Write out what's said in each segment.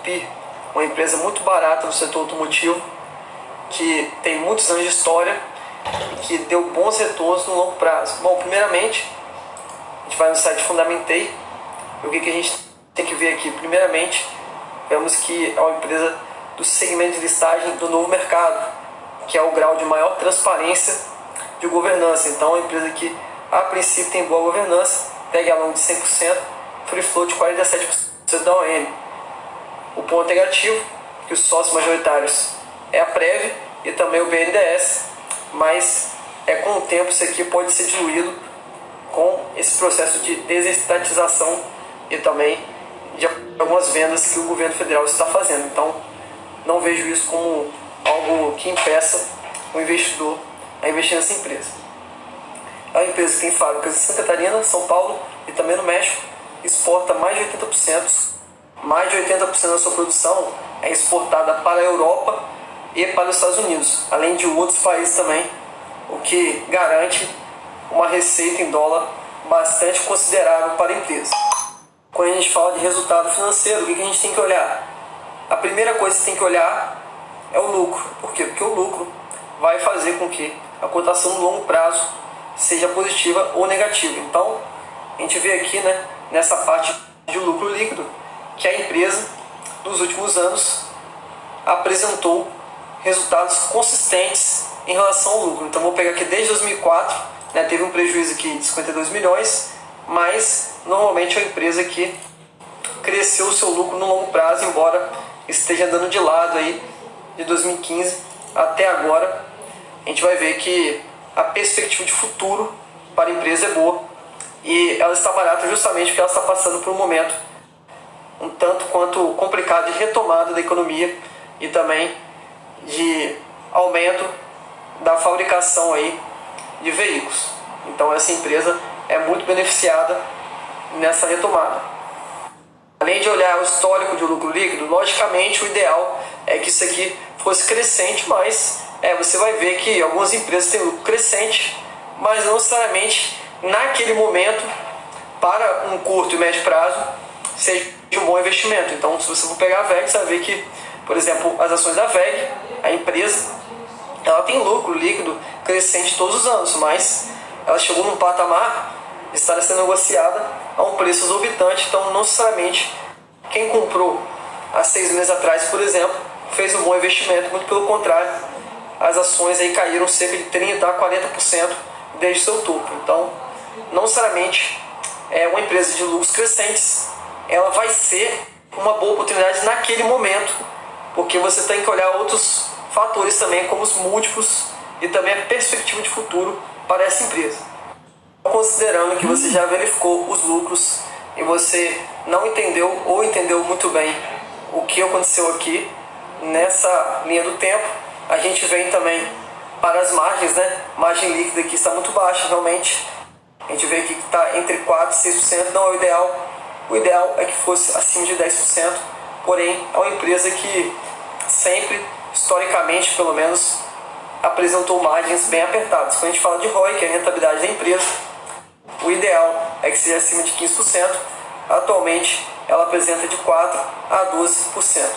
Tupi, uma empresa muito barata no setor automotivo, que tem muitos anos de história e que deu bons retornos no longo prazo. Bom, primeiramente, a gente vai no site Fundamentei. E o que a gente tem que ver aqui? Primeiramente, vemos que é uma empresa do segmento de listagem do novo mercado, que é o grau de maior transparência de governança. Então, é uma empresa que, a princípio, tem boa governança, PEG a longo de 100%, free float de 47% da ON. O ponto negativo, que os sócios majoritários é a Prev e também o BNDES, mas com o tempo isso aqui pode ser diluído com esse processo de desestatização e também de algumas vendas que o governo federal está fazendo. Então, não vejo isso como algo que impeça o investidor a investir nessa empresa. É uma empresa que tem fábricas em Santa Catarina, São Paulo e também no México, exporta mais de 80% da sua produção é exportada para a Europa e para os Estados Unidos, além de outros países também, o que garante uma receita em dólar bastante considerável para a empresa. Quando a gente fala de resultado financeiro, o que a gente tem que olhar? A primeira coisa que você tem que olhar é o lucro. Por quê? Porque o lucro vai fazer com que a cotação no longo prazo seja positiva ou negativa. Então, a gente vê aqui, nessa parte de lucro líquido, que a empresa, nos últimos anos, apresentou resultados consistentes em relação ao lucro. Então, vou pegar aqui desde 2004, teve um prejuízo aqui de 52 milhões, mas normalmente é uma empresa que cresceu o seu lucro no longo prazo, embora esteja andando de lado aí de 2015 até agora. A gente vai ver que a perspectiva de futuro para a empresa é boa e ela está barata justamente porque ela está passando por um momento um tanto quanto complicado de retomada da economia e também de aumento da fabricação aí de veículos. Então essa empresa é muito beneficiada nessa retomada. Além de olhar o histórico de lucro líquido, logicamente o ideal é que isso aqui fosse crescente, mas você vai ver que algumas empresas têm lucro crescente, mas não necessariamente naquele momento, para um curto e médio prazo, seja um bom investimento. Então, se você for pegar a VEG, você vai ver que, por exemplo, as ações da VEG, a empresa, ela tem lucro líquido crescente todos os anos, mas ela chegou num patamar de estar sendo negociada a um preço exorbitante. Então, não necessariamente quem comprou há 6 meses atrás, por exemplo, fez um bom investimento. Muito pelo contrário, as ações aí caíram cerca de 30% a 40% desde seu topo. Então, não necessariamente uma empresa de lucros crescentes ela vai ser uma boa oportunidade naquele momento, porque você tem que olhar outros fatores também, como os múltiplos e também a perspectiva de futuro para essa empresa. Considerando que você já verificou os lucros e você não entendeu ou entendeu muito bem o que aconteceu aqui nessa linha do tempo, a gente vem também para as margens, Margem líquida aqui está muito baixa, realmente. A gente vê aqui que está entre 4% e 6%, não é o ideal. O ideal é que fosse acima de 10%, porém é uma empresa que sempre, historicamente pelo menos, apresentou margens bem apertadas. Quando a gente fala de ROI, que é a rentabilidade da empresa, o ideal é que seja acima de 15%. Atualmente ela apresenta de 4% a 12%.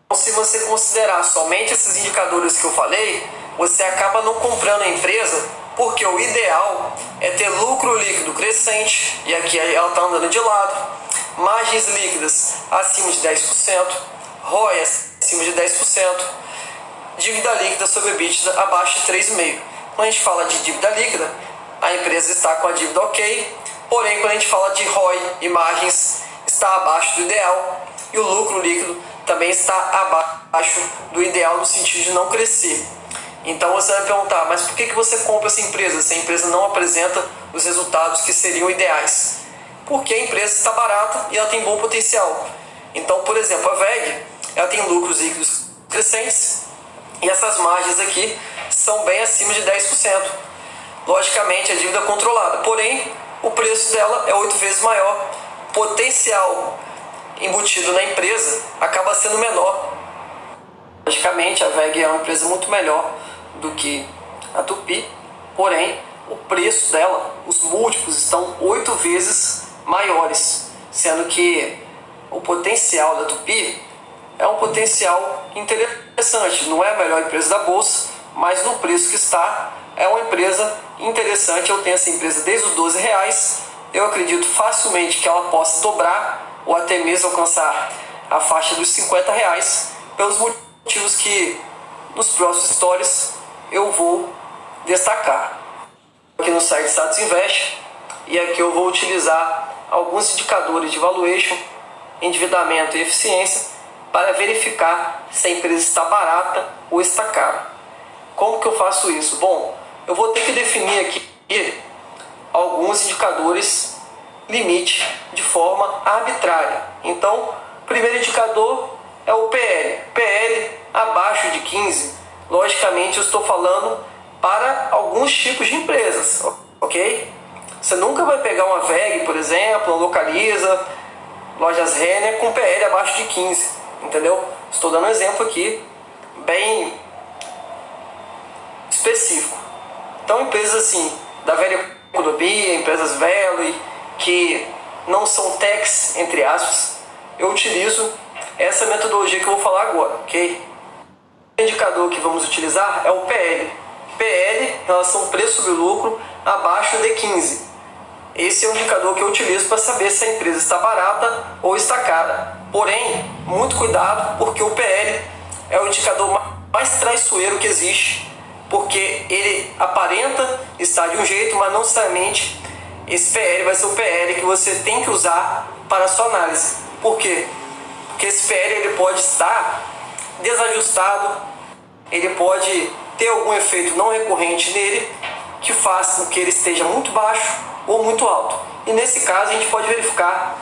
Então, se você considerar somente esses indicadores que eu falei, você acaba não comprando a empresa, porque o ideal é ter lucro líquido crescente, e aqui ela está andando de lado, margens líquidas acima de 10%, ROI acima de 10%, dívida líquida sobre EBITDA abaixo de 3,5%. Quando a gente fala de dívida líquida, a empresa está com a dívida ok, porém quando a gente fala de ROI e margens, está abaixo do ideal, e o lucro líquido também está abaixo do ideal no sentido de não crescer. Então você vai perguntar, mas por que você compra essa empresa se a empresa não apresenta os resultados que seriam ideais? Porque a empresa está barata e ela tem bom potencial. Então, por exemplo, a VEG, ela tem lucros líquidos crescentes e essas margens aqui são bem acima de 10%. Logicamente, a dívida é controlada, porém, o preço dela é 8 vezes maior. O potencial embutido na empresa acaba sendo menor. Logicamente, a VEG é uma empresa muito melhor do que a Tupi, porém, o preço dela, os múltiplos estão 8 vezes maiores, sendo que o potencial da Tupi é um potencial interessante. Não é a melhor empresa da Bolsa, mas no preço que está, é uma empresa interessante. Eu tenho essa empresa desde os R$ 12. Eu acredito facilmente que ela possa dobrar ou até mesmo alcançar a faixa dos R$ 50, pelos motivos que nos próximos stories eu vou destacar. Aqui no site Status Invest, e aqui eu vou utilizar alguns indicadores de valuation, endividamento e eficiência para verificar se a empresa está barata ou está cara. Como que eu faço isso? Bom, eu vou ter que definir aqui alguns indicadores limite de forma arbitrária. Então, o primeiro indicador é o PL. PL abaixo de 15. Logicamente, eu estou falando para alguns tipos de empresas, ok? Você nunca vai pegar uma VEG, por exemplo, uma Localiza, Lojas Renner com PL abaixo de 15, entendeu? Estou dando um exemplo aqui bem específico. Então, empresas assim, da velha economia, empresas value, que não são techs, entre aspas, eu utilizo essa metodologia que eu vou falar agora, ok? O indicador que vamos utilizar é o PL. PL, relação preço sobre lucro, abaixo de 15. Esse é o indicador que eu utilizo para saber se a empresa está barata ou está cara. Porém, muito cuidado, porque o PL é o indicador mais traiçoeiro que existe, porque ele aparenta estar de um jeito, mas não necessariamente esse PL vai ser o PL que você tem que usar para a sua análise. Por quê? Porque esse PL ele pode estar desajustado, ele pode ter algum efeito não recorrente nele, que faz com que ele esteja muito baixo ou muito alto. E nesse caso a gente pode verificar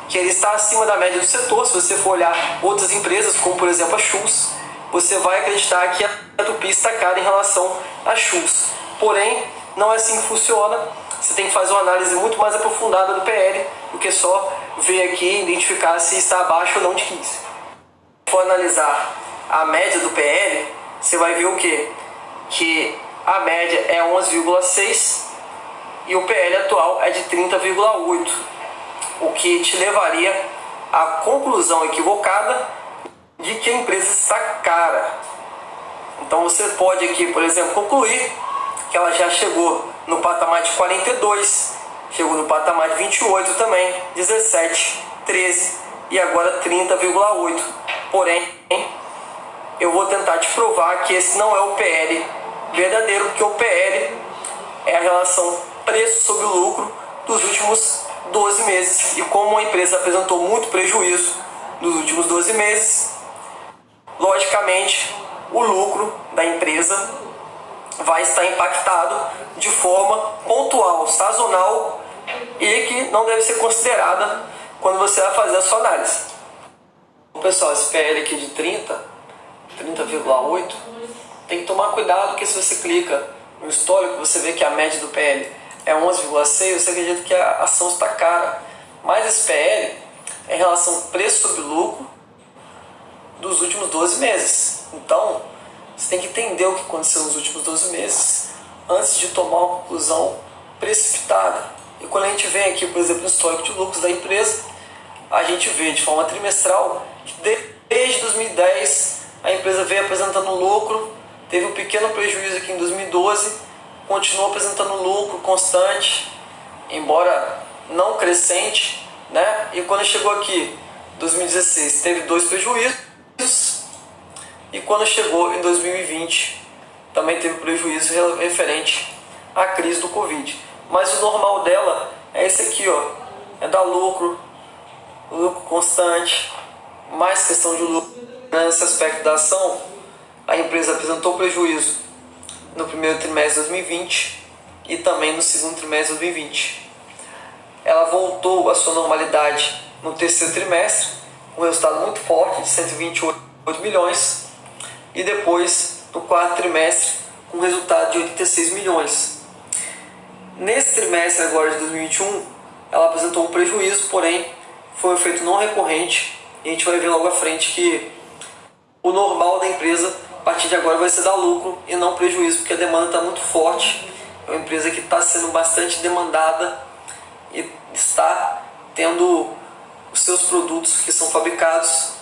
que ele está acima da média do setor. Se você for olhar outras empresas, como por exemplo a Schultz, você vai acreditar que a Tupi está cara em relação a Schultz. Porém, não é assim que funciona. Você tem que fazer uma análise muito mais aprofundada do PL do que só ver aqui e identificar se está abaixo ou não de 15. Se for analisar a média do PL, você vai ver o quê? Que a média é 11,6 e o PL atual é de 30,8, o que te levaria à conclusão equivocada de que a empresa está cara. Então você pode aqui, por exemplo, concluir que ela já chegou no patamar de 42, chegou no patamar de 28 também, 17, 13 e agora 30,8. Porém, eu vou tentar te provar que esse não é o PL verdadeiro, porque o PL é a relação preço sobre lucro dos últimos 12 meses. E como a empresa apresentou muito prejuízo nos últimos 12 meses, logicamente o lucro da empresa vai estar impactado de forma pontual, sazonal, e que não deve ser considerada quando você vai fazer a sua análise. Pessoal, esse PL aqui de 30,8, tem que tomar cuidado, porque se você clica no histórico, você vê que a média do PL é 11,6, você acredita que a ação está cara. Mas esse PL é em relação preço sobre lucro dos últimos 12 meses. Então, você tem que entender o que aconteceu nos últimos 12 meses antes de tomar uma conclusão precipitada. E quando a gente vem aqui, por exemplo, no histórico de lucros da empresa, a gente vê de forma trimestral que desde 2010 a empresa veio apresentando lucro, teve um pequeno prejuízo aqui em 2012, continuou apresentando lucro constante, embora não crescente, né? E quando chegou aqui em 2016 teve 2 prejuízos, e quando chegou em 2020 também teve prejuízo referente à crise do Covid. Mas o normal dela é esse aqui, ó, é dar lucro constante, mais questão de lucro. Nesse aspecto da ação, a empresa apresentou prejuízo no primeiro trimestre de 2020 e também no segundo trimestre de 2020. Ela voltou à sua normalidade no terceiro trimestre, um resultado muito forte de 128 milhões, e depois no quarto trimestre com um resultado de 86 milhões. Nesse trimestre agora de 2021, ela apresentou um prejuízo, porém foi um efeito não recorrente, e a gente vai ver logo à frente que o normal da empresa a partir de agora vai ser dar lucro e não prejuízo, porque a demanda está muito forte. É uma empresa que está sendo bastante demandada e está tendo os seus produtos que são fabricados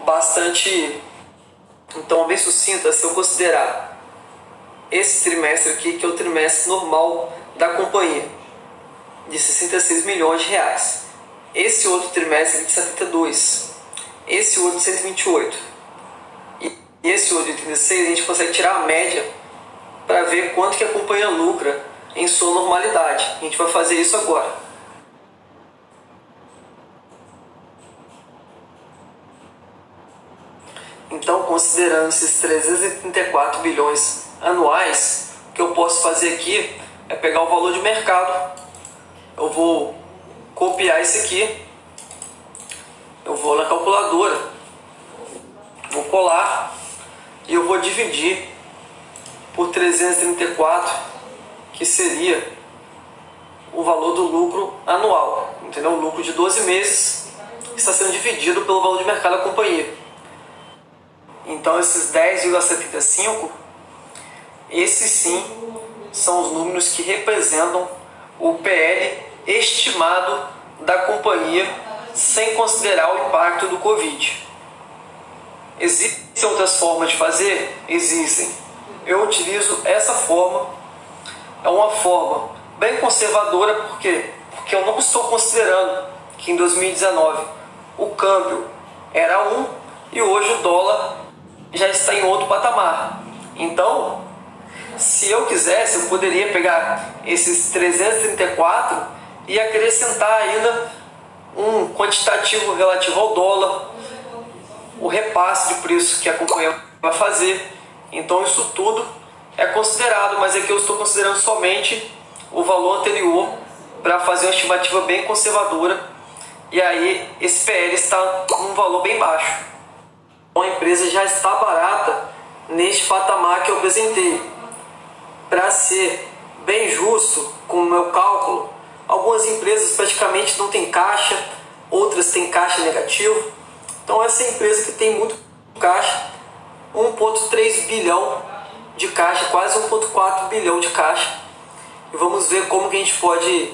bastante. Então, bem sucinta, se eu considerar esse trimestre aqui, que é o trimestre normal da companhia, de 66 milhões de reais. Esse outro trimestre de 72. Esse outro de 128. E esse outro de 36, a gente consegue tirar a média para ver quanto que a companhia lucra em sua normalidade. A gente vai fazer isso agora. Então, considerando esses 334 bilhões anuais, o que eu posso fazer aqui é pegar o valor de mercado. Eu vou copiar isso aqui. Eu vou na calculadora, vou colar e eu vou dividir por 334, que seria o valor do lucro anual, entendeu? O lucro de 12 meses que está sendo dividido pelo valor de mercado da companhia. Então esses 10,75, esses sim são os números que representam o PL estimado da companhia sem considerar o impacto do Covid. Existem outras formas de fazer? Existem. Eu utilizo essa forma. É uma forma bem conservadora, porque eu não estou considerando que em 2019 o câmbio era 1 e hoje o dólar já está em outro patamar. Então, se eu quisesse, eu poderia pegar esses 334 e acrescentar ainda um quantitativo relativo ao dólar, o repasse de preço que a companhia vai fazer. Então isso tudo é considerado, mas aqui eu estou considerando somente o valor anterior para fazer uma estimativa bem conservadora, e aí esse PL está num valor bem baixo. A empresa já está barata neste patamar que eu apresentei. Para ser bem justo com o meu cálculo, algumas empresas praticamente não têm caixa, outras têm caixa negativo. Então essa é a empresa que tem muito caixa, 1,3 bilhão de caixa, quase 1,4 bilhão de caixa. E vamos ver como que a gente pode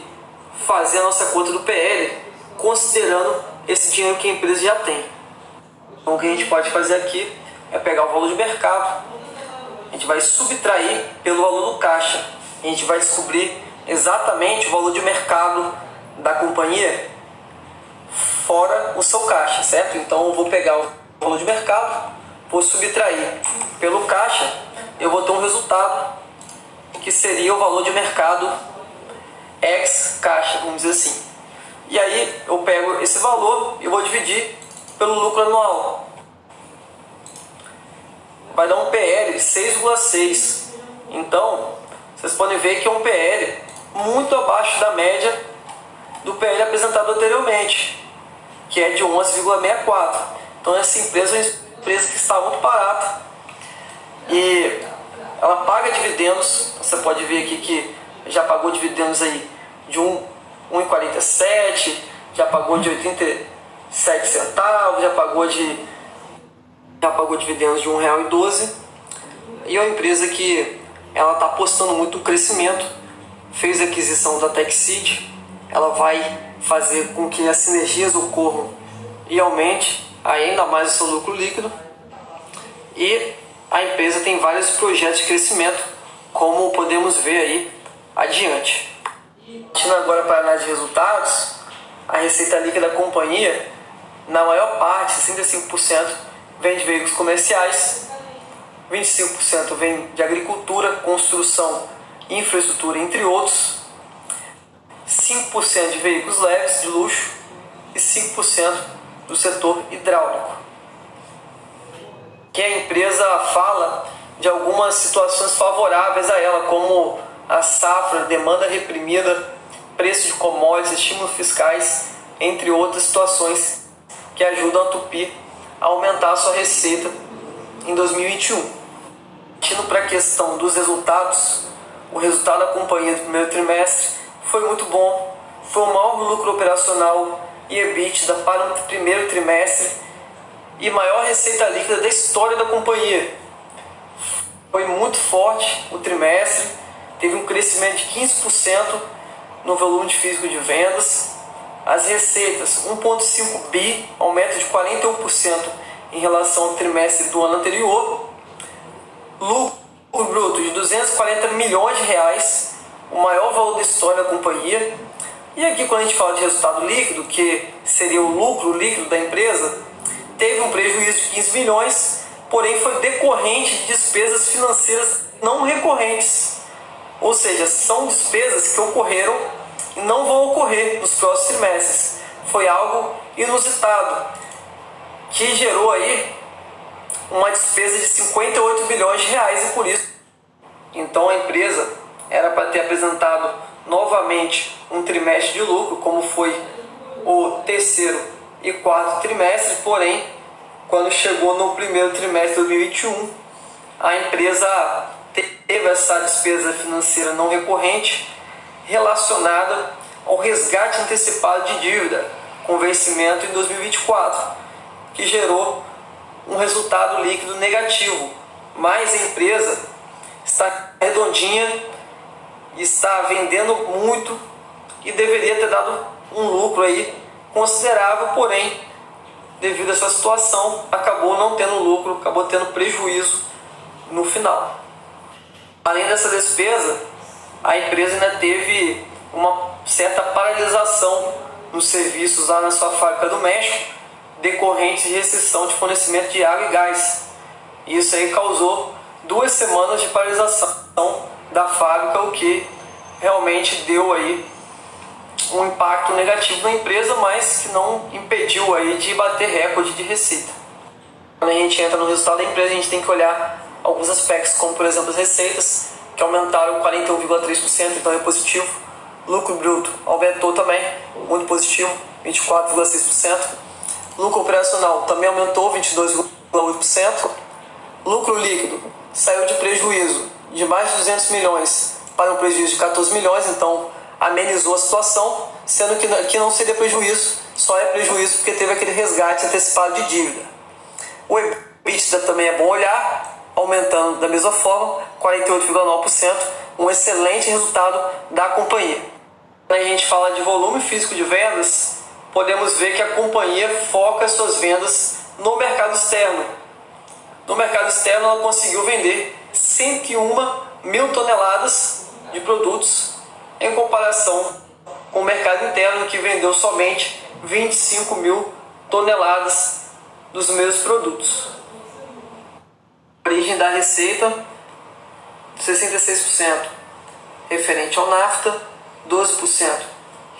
fazer a nossa conta do PL, considerando esse dinheiro que a empresa já tem. Então o que a gente pode fazer aqui é pegar o valor de mercado, a gente vai subtrair pelo valor do caixa, a gente vai descobrir exatamente o valor de mercado da companhia fora o seu caixa, certo? Então eu vou pegar o valor de mercado, vou subtrair pelo caixa, eu vou ter um resultado que seria o valor de mercado ex caixa, vamos dizer assim. E aí eu pego esse valor e vou dividir pelo lucro anual. Vai dar um PL de 6,6. Então, vocês podem ver que é um PL muito abaixo da média do PL apresentado anteriormente, que é de 11,64. Então essa empresa é uma empresa que está muito barata e ela paga dividendos. Você pode ver aqui que já pagou dividendos aí de 1,47, já pagou de 87 centavos, já pagou dividendos de R$1,12. E é uma empresa que ela está apostando muito no crescimento, fez a aquisição da TechSeed, ela vai fazer com que as sinergias ocorram e aumente ainda mais o seu lucro líquido. E a empresa tem vários projetos de crescimento, como podemos ver aí adiante. Partindo agora para a análise de resultados, a receita líquida da companhia, na maior parte, 65%, vem de veículos comerciais, 25% vem de agricultura, construção, infraestrutura, entre outros, 5% de veículos leves de luxo e 5% do setor hidráulico. Que a empresa fala de algumas situações favoráveis a ela, como a safra, demanda reprimida, preço de commodities, estímulos fiscais, entre outras situações que ajudam a Tupy a aumentar a sua receita em 2021. Partindo para a questão dos resultados, o resultado da companhia do primeiro trimestre foi muito bom, foi o maior lucro operacional e EBITDA para o primeiro trimestre e maior receita líquida da história da companhia. Foi muito forte o trimestre, teve um crescimento de 15% no volume de físico de vendas As receitas, 1,5 bi, aumento de 41% em relação ao trimestre do ano anterior. Lucro bruto de 240 milhões de reais, o maior valor da história da companhia. E aqui, quando a gente fala de resultado líquido, que seria o lucro líquido da empresa, teve um prejuízo de 15 milhões, porém foi decorrente de despesas financeiras não recorrentes. Ou seja, são despesas que ocorreram e não vão ocorrer nos próximos trimestres. Foi algo inusitado, que gerou aí uma despesa de 58 bilhões de reais e por isso. Então a empresa era para ter apresentado novamente um trimestre de lucro, como foi o terceiro e quarto trimestre, porém, quando chegou no primeiro trimestre de 2021, a empresa teve essa despesa financeira não recorrente relacionada ao resgate antecipado de dívida com vencimento em 2024, que gerou um resultado líquido negativo. Mas a empresa está redondinha, está vendendo muito e deveria ter dado um lucro aí considerável, porém, devido a essa situação, acabou não tendo lucro, acabou tendo prejuízo no final. Além dessa despesa, a empresa ainda teve uma certa paralisação nos serviços lá na sua fábrica do México, decorrente de restrição de fornecimento de água e gás. Isso aí causou 2 semanas de paralisação da fábrica, o que realmente deu aí um impacto negativo na empresa, mas que não impediu aí de bater recorde de receita. Quando a gente entra no resultado da empresa, a gente tem que olhar alguns aspectos, como por exemplo as receitas, que aumentaram 41,3%, então é positivo. Lucro bruto aumentou também, muito positivo, 24,6%. Lucro operacional também aumentou 22,8%. Lucro líquido saiu de prejuízo de mais de 200 milhões para um prejuízo de 14 milhões, então amenizou a situação, sendo que aqui não seria prejuízo, só é prejuízo porque teve aquele resgate antecipado de dívida. O EBITDA também é bom olhar, aumentando da mesma forma, 48,9%, um excelente resultado da companhia. Quando a gente fala de volume físico de vendas, podemos ver que a companhia foca suas vendas no mercado externo. No mercado externo, ela conseguiu vender 101 mil toneladas de produtos, em comparação com o mercado interno, que vendeu somente 25 mil toneladas dos mesmos produtos. A origem da receita, 66% referente ao NAFTA, 12%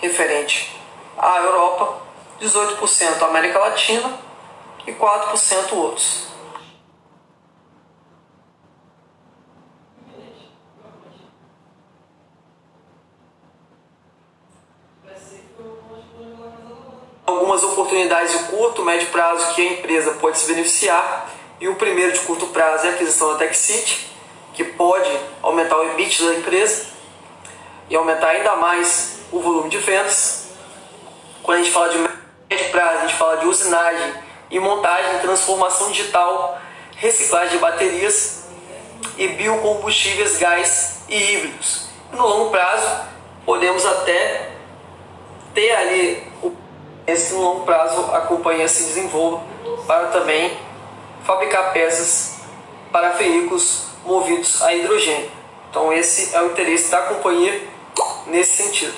referente à Europa, 18% à América Latina e 4% outros. Algumas oportunidades de curto, médio prazo que a empresa pode se beneficiar, e o primeiro de curto prazo é a aquisição da TechCity, que pode aumentar o EBITDA da empresa e aumentar ainda mais o volume de vendas. Quando a gente fala de médio prazo, a gente fala de usinagem e montagem, transformação digital, reciclagem de baterias e biocombustíveis, gás e híbridos. No longo prazo, podemos até ter ali esse no longo prazo a companhia se desenvolva para também fabricar peças para veículos movidos a hidrogênio. Então esse é o interesse da companhia nesse sentido.